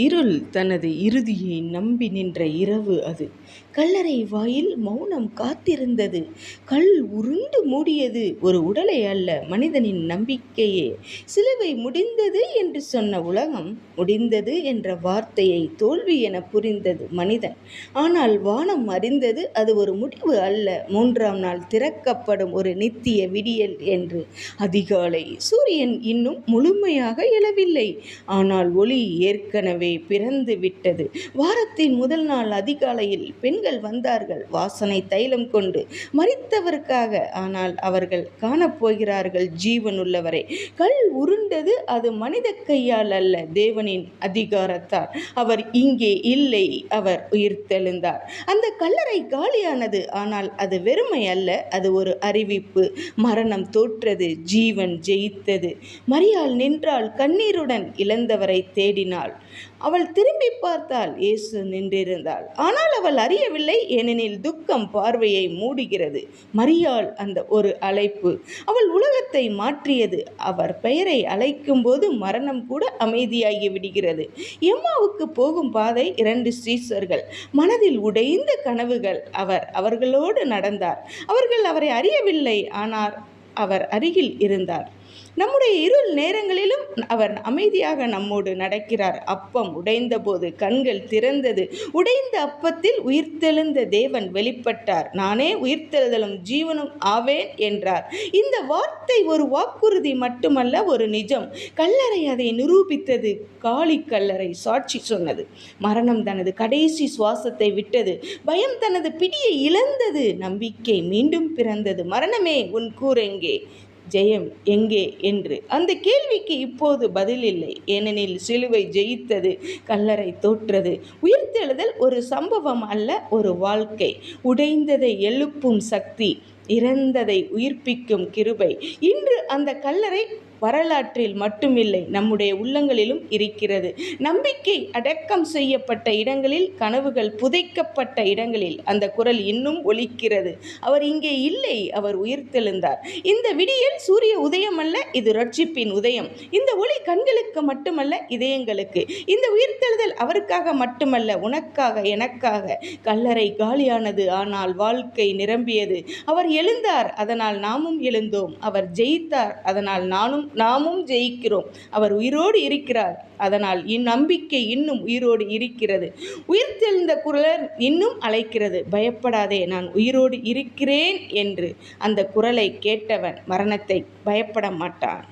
இருள் தனது இறுதியை நம்பி நின்ற இரவு அது. கல்லறை வாயில் மௌனம் காத்திருந்தது. கல் உருண்டு மூடியது. ஒரு உடலை அல்ல, மனிதனின் நம்பிக்கையே. சிலுவை முடிந்தது என்று சொன்ன உலகம், முடிந்தது என்ற வார்த்தையை தோல்வி என புரிந்தது மனிதன். ஆனால் வானம் அறிந்தது அது ஒரு முடிவு அல்ல, 3ஆம் நாள் திறக்கப்படும் ஒரு நித்திய விடியல் என்று. அதிகாலை சூரியன் இன்னும் முழுமையாக எழவில்லை. ஆனால் ஒளி ஏற்கனவே பிறந்து விட்டது. வாரத்தின் முதல் நாள் அதிகாலையில் பெண்கள் வந்தார்கள், வாசனை தைலம் கொண்டு, மரித்தவருக்காக. ஆனால் அவர்கள் காணப்போகிறார்கள் ஜீவனுள்ளவரை. கல் உருண்டது, அது மனித கையால் அல்ல, தேவனின் அதிகாரத்தால். அவர் இங்கே இல்லை, அவர் உயிர்த்தெழுந்தார். அந்த கல்லறை காலியானது, ஆனால் அது வெறுமை அல்ல, அது ஒரு அறிவிப்பு. மரணம் தோற்றது, ஜீவன் ஜெயித்தது. மரியாள் நின்றாள், கண்ணீருடன் இழந்தவரை தேடினாள். அவள் திரும்பி பார்த்தாள், இயேசு நின்றிருந்தாள். ஆனால் அவள் அறியவில்லை, ஏனெனில் துக்கம் பார்வையை மூடுகிறது. மரியாள் அந்த ஒரு அழைப்பு அவள் உலகத்தை மாற்றியது. அவர் பெயரை அழைக்கும் போது மரணம் கூட அமைதியாகி விடுகிறது. எம்மாவுக்கு போகும் பாதை, 2 சீசர்கள், மனதில் உடைந்த கனவுகள். அவர் அவர்களோடு நடந்தார். அவர்கள் அவரை அறியவில்லை, ஆனால் அவர் அருகில் இருந்தார். நம்முடைய இருள் நேரங்களிலும் அவர் அமைதியாக நம்மோடு நடக்கிறார். அப்பம் உடைந்த போது கண்கள் திறந்தது. உடைந்த அப்பத்தில் உயிர்த்தெழுந்த தேவன் வெளிப்பட்டார். நானே உயிர்த்தெழுதலும் ஜீவனும் ஆவேன் என்றார். இந்த வார்த்தை ஒரு வாக்குறுதி மட்டுமல்ல, ஒரு நிஜம். கல்லறை அதை நிரூபித்தது. காலி கல்லறை சாட்சி சொன்னது. மரணம் தனது கடைசி சுவாசத்தை விட்டது. பயம் தனது பிடியை இழந்தது. நம்பிக்கை மீண்டும் பிறந்தது. மரணமே, உன் கூர் எங்கே, ஜெயம் எங்கே என்று அந்த கேள்விக்கு இப்போது பதில் இல்லை. ஏனெனில் சிலுவை ஜெயித்தது, கல்லறை தோற்றது. உயிர்த்தெழுதல் ஒரு சம்பவம் அல்ல, ஒரு வாழ்க்கை. உடைந்ததை எழுப்பும் சக்தி, இறந்ததை உயிர்ப்பிக்கும் கிருபை. இன்று அந்த கல்லறை வரலாற்றில் மட்டுமில்லை, நம்முடைய உள்ளங்களிலும் இருக்கிறது. நம்பிக்கை அடக்கம் செய்யப்பட்ட இடங்களில், கனவுகள் புதைக்கப்பட்ட இடங்களில் அந்த குரல் இன்னும் ஒலிக்கிறது. அவர் இங்கே இல்லை, அவர் உயிர்த்தெழுந்தார். இந்த விடியல் சூரிய உதயம் அல்ல, இது ரட்சிப்பின் உதயம். இந்த ஒளி கண்களுக்கு மட்டுமல்ல, இதயங்களுக்கு. இந்த உயிர்த்தெழுதல் அவருக்காக மட்டுமல்ல, உனக்காக, எனக்காக. கல்லறை காலியானது, ஆனால் வாழ்க்கை நிரம்பியது. அவர் எழுந்தார், அதனால் நாமும் எழுந்தோம். அவர் ஜெயித்தார், அதனால் நாமும் ஜெயிக்கிறோம். அவர் உயிரோடு இருக்கிறார், அதனால் இந்நம்பிக்கை இன்னும் உயிரோடு இருக்கிறது. உயிர்த்தெழுந்த குரல் இன்னும் அழைக்கிறது, பயப்படாதே, நான் உயிரோடு இருக்கிறேன் என்று. அந்த குரலை கேட்டவன் மரணத்தை பயப்பட மாட்டான்.